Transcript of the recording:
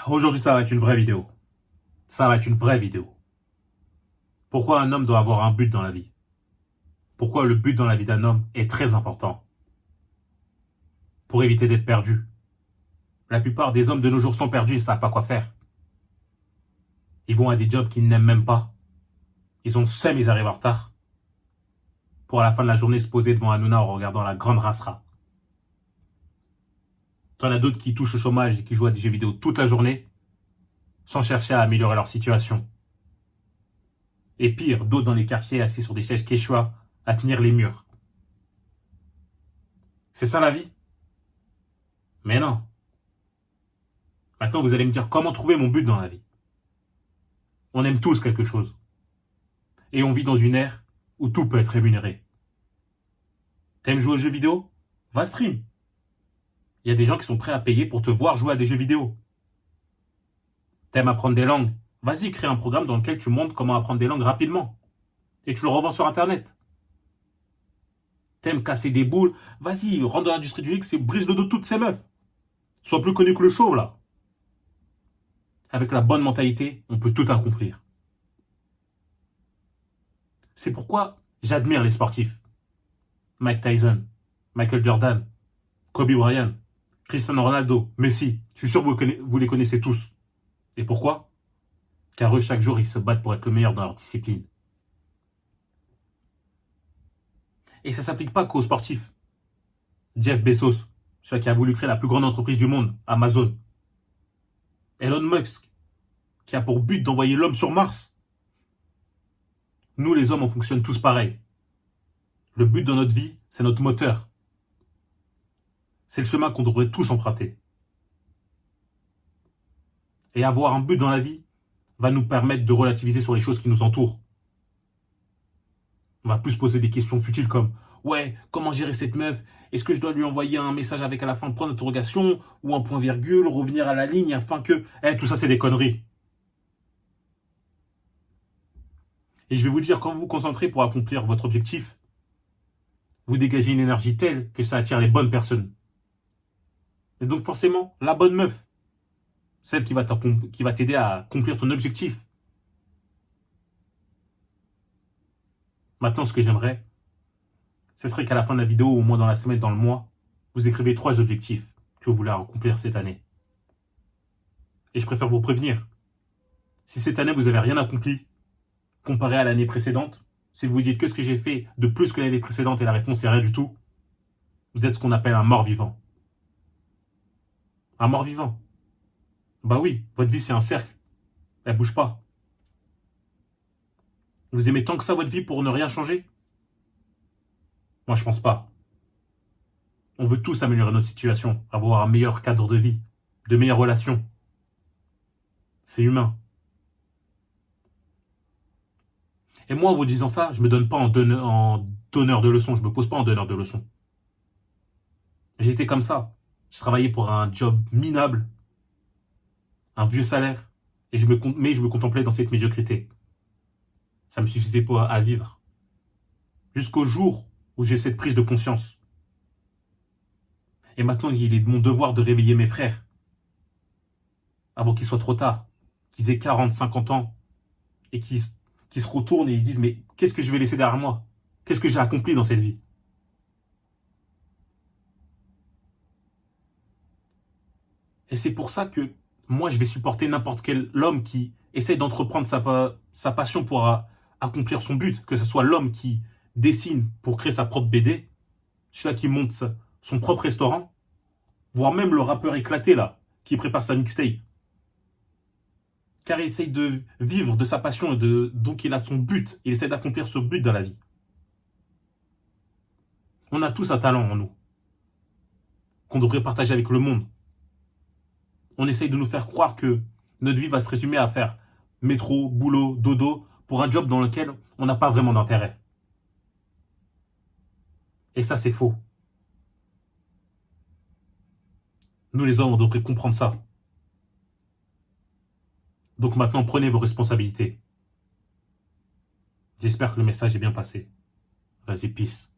Aujourd'hui, ça va être une vraie vidéo. Ça va être une vraie vidéo. Pourquoi un homme doit avoir un but dans la vie? Pourquoi le but dans la vie d'un homme est très important? Pour éviter d'être perdu. La plupart des hommes de nos jours sont perdus, ils ne savent pas quoi faire. Ils vont à des jobs qu'ils n'aiment même pas. Ils ont seum, ils arrivent en retard. Pour à la fin de la journée se poser devant Hanouna en regardant la grande Rasra. T'en as d'autres qui touchent au chômage et qui jouent à des jeux vidéo toute la journée sans chercher à améliorer leur situation. Et pire, d'autres dans les quartiers assis sur des chaises quechua à tenir les murs. C'est ça la vie? Mais non. Maintenant, vous allez me dire comment trouver mon but dans la vie. On aime tous quelque chose. Et on vit dans une ère où tout peut être rémunéré. T'aimes jouer aux jeux vidéo? Va stream. Il y a des gens qui sont prêts à payer pour te voir jouer à des jeux vidéo. T'aimes apprendre des langues? Vas-y, crée un programme dans lequel tu montres comment apprendre des langues rapidement. Et tu le revends sur Internet. T'aimes casser des boules? Vas-y, rentre dans l'industrie du X et brise le dos de toutes ces meufs. Sois plus connu que le chauve, là. Avec la bonne mentalité, on peut tout accomplir. C'est pourquoi j'admire les sportifs. Mike Tyson, Michael Jordan, Kobe Bryant, Cristiano Ronaldo, Messi. Je suis sûr que vous les connaissez tous. Et pourquoi? Car eux, chaque jour, ils se battent pour être le meilleur dans leur discipline. Et ça ne s'applique pas qu'aux sportifs. Jeff Bezos, celui qui a voulu créer la plus grande entreprise du monde, Amazon. Elon Musk, qui a pour but d'envoyer l'homme sur Mars. Nous, les hommes, on fonctionne tous pareil. Le but de notre vie, c'est notre moteur. C'est le chemin qu'on devrait tous emprunter. Et avoir un but dans la vie va nous permettre de relativiser sur les choses qui nous entourent. On va plus se poser des questions futiles comme « Ouais, comment gérer cette meuf? Est-ce que je dois lui envoyer un message avec à la fin un point d'interrogation ou un point virgule, revenir à la ligne afin que... » tout ça, c'est des conneries. Et je vais vous dire, quand vous vous concentrez pour accomplir votre objectif, vous dégagez une énergie telle que ça attire les bonnes personnes. Et donc forcément, la bonne meuf, celle qui va t'aider à accomplir ton objectif. Maintenant, ce que j'aimerais, ce serait qu'à la fin de la vidéo, ou au moins dans la semaine, dans le mois, vous écrivez 3 objectifs que vous voulez accomplir cette année. Et je préfère vous prévenir. Si cette année, vous n'avez rien accompli, comparé à l'année précédente, si vous vous dites que ce que j'ai fait de plus que l'année précédente et la réponse est rien du tout, vous êtes ce qu'on appelle un mort-vivant. Un mort-vivant. Bah oui, votre vie c'est un cercle. Elle bouge pas. Vous aimez tant que ça votre vie pour ne rien changer? Moi je pense pas. On veut tous améliorer notre situation, avoir un meilleur cadre de vie, de meilleures relations. C'est humain. Et moi en vous disant ça, je me donne pas en donneur de leçons, je me pose pas en donneur de leçons. J'ai été comme ça. Je travaillais pour un job minable, un vieux salaire, mais je me contemplais dans cette médiocrité. Ça me suffisait pas à vivre. Jusqu'au jour où j'ai cette prise de conscience. Et maintenant, il est de mon devoir de réveiller mes frères. Avant qu'il soit trop tard. Qu'ils aient 40, 50 ans. Et qu'ils se retournent et ils disent, mais qu'est-ce que je vais laisser derrière moi? Qu'est-ce que j'ai accompli dans cette vie? Et c'est pour ça que moi, je vais supporter n'importe quel homme qui essaie d'entreprendre sa passion pour accomplir son but. Que ce soit l'homme qui dessine pour créer sa propre BD, celui-là qui monte son propre restaurant, voire même le rappeur éclaté là, qui prépare sa mixtape. Car il essaye de vivre de sa passion et donc il a son but. Il essaie d'accomplir ce but dans la vie. On a tous un talent en nous, qu'on devrait partager avec le monde. On essaye de nous faire croire que notre vie va se résumer à faire métro, boulot, dodo, pour un job dans lequel on n'a pas vraiment d'intérêt. Et ça, c'est faux. Nous, les hommes, on devrait comprendre ça. Donc maintenant, prenez vos responsabilités. J'espère que le message est bien passé. Vas-y, peace.